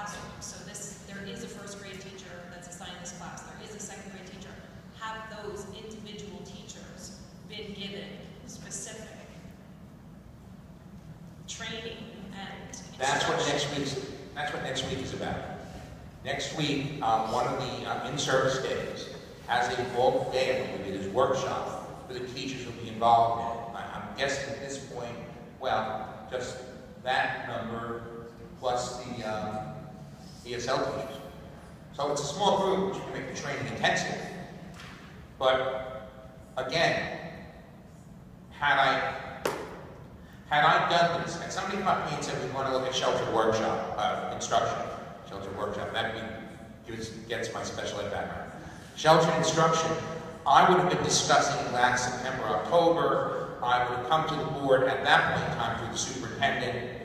classrooms. So there is a first grade teacher that's assigned this class. There is a second grade teacher. Have those individual teachers been given specific training and That's what next week is about. Next week, one of the in-service days has a bulk day, I believe it is, workshop for the teachers who will be involved in. I'm guessing at this point, well, just that number plus the ESL teachers. So it's a small group, which can make the training intensive. But again, had I done this, and somebody came up to me and said, we want to look at sheltered workshop, instruction, sheltered workshop, that gets my special ed background. Sheltered instruction, I would have been discussing last September, October. I would have come to the board at that point in time through the superintendent,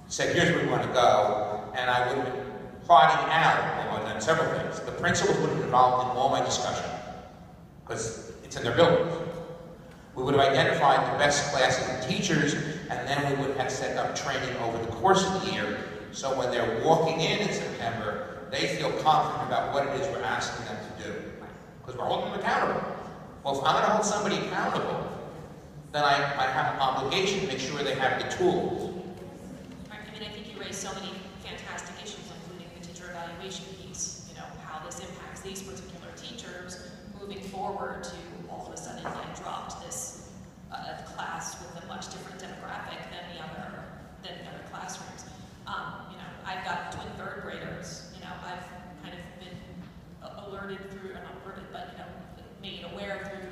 said, here's where we want to go, and I would have been plotting out on several things. The principals would have been involved in all my discussion, because it's in their buildings. We would have identified the best classes and teachers, and then we would have set up training over the course of the year, so when they're walking in September, they feel confident about what it is we're asking them to do. Because we're holding them accountable. Well, if I'm going to hold somebody accountable, then I have an obligation to make sure they have the tools. I mean, I think you raised so many fantastic issues, including the teacher evaluation piece, you know, how this impacts these particular teachers moving forward to all of a sudden get dropped this class with a much different demographic than the other classrooms. You know, I've got twin third graders. You know, I've kind of been alerted through, not alerted, but you know, made aware through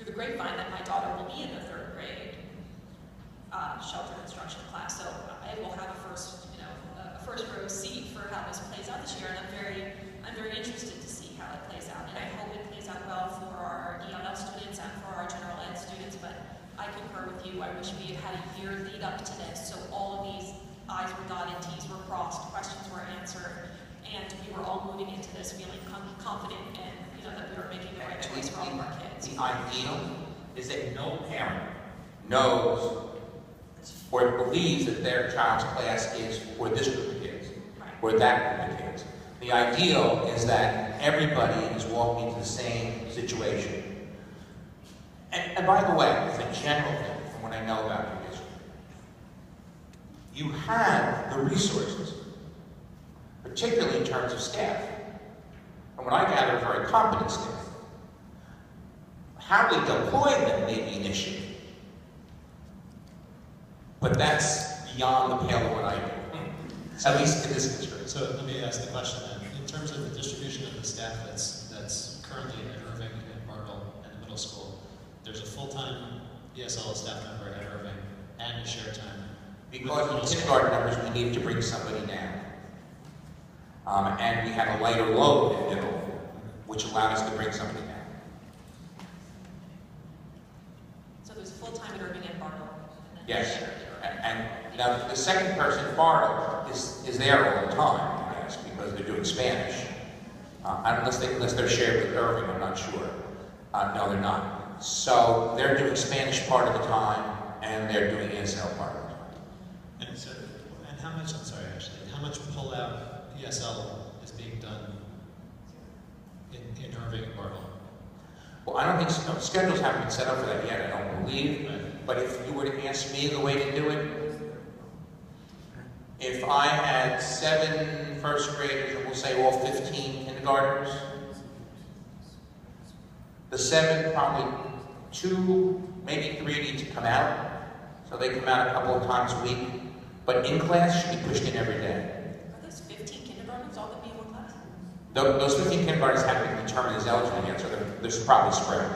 the grapevine that my daughter will be in the third grade sheltered instruction class. So I will have a first row seat for how this plays out this year, and I'm very interested to see how it plays out, and I hope it plays out well for our ELL students and for our general ed students. But I concur with you. I wish we had a year lead up to this, so all of these I's were dotted, T's were crossed, questions were answered, and we were all moving into this feeling confident and that we were making the right choice for all of our kids. The ideal is that no parent knows or believes that their child's class is for this group of kids, or that group of kids. The ideal is that everybody is walking into the same situation. And by the way, as a general thing, from what I know about your district, you have the resources, particularly in terms of staff. And what I gather, very competent staff. How we deploy them may be an issue. But that's beyond the pale of what I do, at least in this district. So let me ask the question then. In terms of the distribution of the staff that's currently at Irving and Bartle and the middle school, there's a full-time ESL staff member at Irving and a shared time. Because of the kindergarten numbers, we needed to bring somebody down. And we had a lighter load in middle, which allowed us to bring somebody down. So there's a full-time at Irving and Bartle. Yes. And now the second person, Bartle, is there all the time, I guess, because they're doing Spanish. Unless they're shared with Irving, I'm not sure. No, they're not. So they're doing Spanish part of the time, and they're doing ESL part of the time. And how much, I'm sorry, actually, how much pull-out ESL is being done in Irving and Bartle? Well, I don't think schedules haven't been set up for that yet, I don't believe. Right. But if you were to ask me the way to do it, if I had 7 first graders, and we'll say all 15 kindergartners, the 7, probably 2, maybe 3 need to come out. So they come out a couple of times a week. But in class should be pushed in every day. Are those 15 kindergartners all going to be in one class? Those 15 kindergartners haven't been determined as eligible yet, so they're probably spread.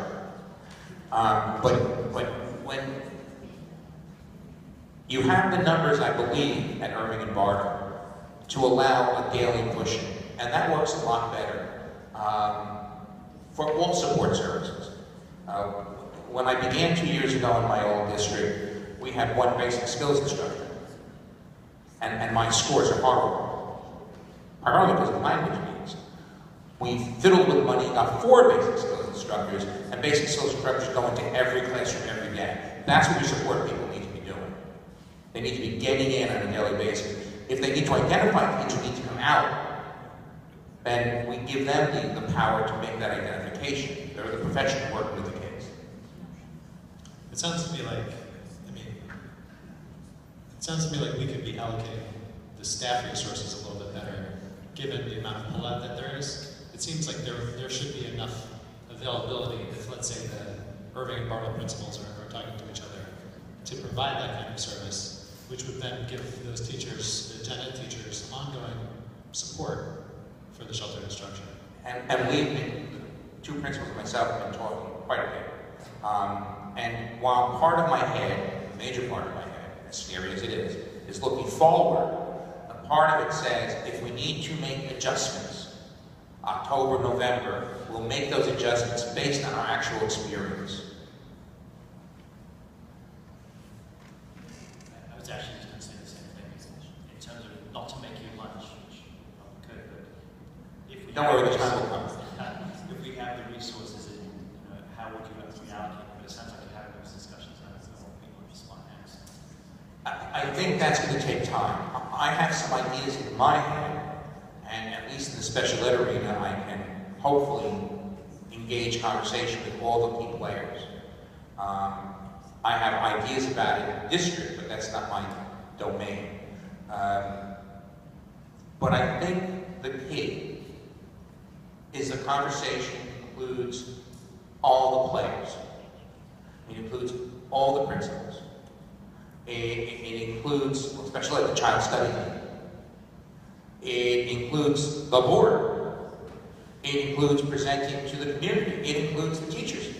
But when you have the numbers, I believe, at Irving and Bartle to allow a daily pushing, and that works a lot better for all support services. When I began 2 years ago in my old district, we had 1 basic skills instructor, and my scores are horrible, primarily because of language needs. We fiddled with money, got 4 basic skills instructors, and basic skills instructors go into every classroom every day. That's what your support people need to be doing. They need to be getting in on a daily basis. If they need to identify kids who need to come out, then we give them the power to make that identification. They're the professional working with the kids. It sounds to me like, we could be allocating the staff resources a little bit better, given the amount of pullout that there is. It seems like there should be enough availability if, let's say, the Irving and Bartle principals are talking to each other to provide that kind of service, which would then give those teachers, the attendant teachers, ongoing support for the sheltered instruction. And we've been, the two principals and myself have been talking quite a bit. And while part of my head, a major part of my head, as scary as it is looking forward, a part of it says, if we need to make adjustments, October, November, we'll make those adjustments based on our actual experience. I was actually just going to say the same thing, in terms of not to make you lunch, which could, but if we Don't worry, the time will come. If we have the resources, in, how would you reallocate? But it sounds like you're having those discussions. I don't know what people respond next. I think that's going to take time. I have some ideas in my head, and at least in the special ed arena, I can hopefully engage conversation with all the key players. I have ideas about it in the district, but that's not my domain. But I think the key is the conversation includes all the players. It includes all the principals. It includes, especially the child study team. It includes the board. It includes presenting to the community. It includes the teachers.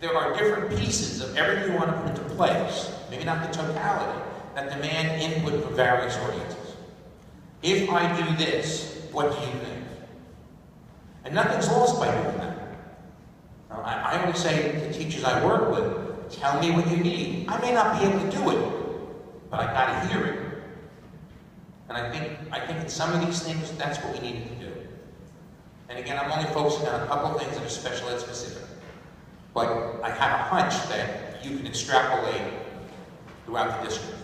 There are different pieces of everything you want to put into place, maybe not the totality, that demand input from various audiences. If I do this, what do you think? And nothing's lost by doing that. I always say to teachers I work with, tell me what you need. I may not be able to do it, but I gotta hear it. And I think in some of these things, that's what we need to do. And again, I'm only focusing on a couple of things that are special ed specific. But I have a hunch that you can extrapolate throughout the district.